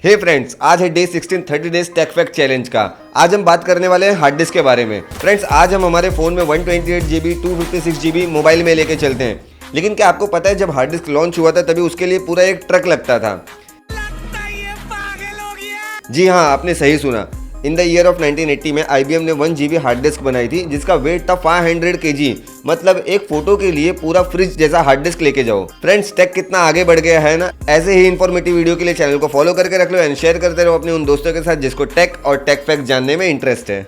हे friends, आज है day 16 30 days tech fact challenge का। आज हम बात करने वाले हैं हार्ड डिस्क के बारे में। फ्रेंड्स, आज हम हमारे फ़ोन में 128 GB 256 GB मोबाइल में लेके चलते हैं, लेकिन क्या आपको पता है जब हार्ड डिस्क लॉन्च हुआ था तभी उसके लिए पूरा एक ट्रक लगता था। जी हाँ, आपने सही सुना। इन द ईयर ऑफ 1980 में IBM ने 1 GB हार्ड डिस्क बनाई थी जिसका वेट था 500 kg, मतलब एक फोटो के लिए पूरा फ्रिज जैसा हार्ड डिस्क लेके जाओ। फ्रेंड्स, टेक कितना आगे बढ़ गया है ना। ऐसे ही इन्फॉर्मेटिव वीडियो के लिए चैनल को फॉलो करके रख लो एंड शेयर करते रहो अपने उन दोस्तों के साथ जिसको टेक और टेक फैक्ट जानने में इंटरेस्ट है।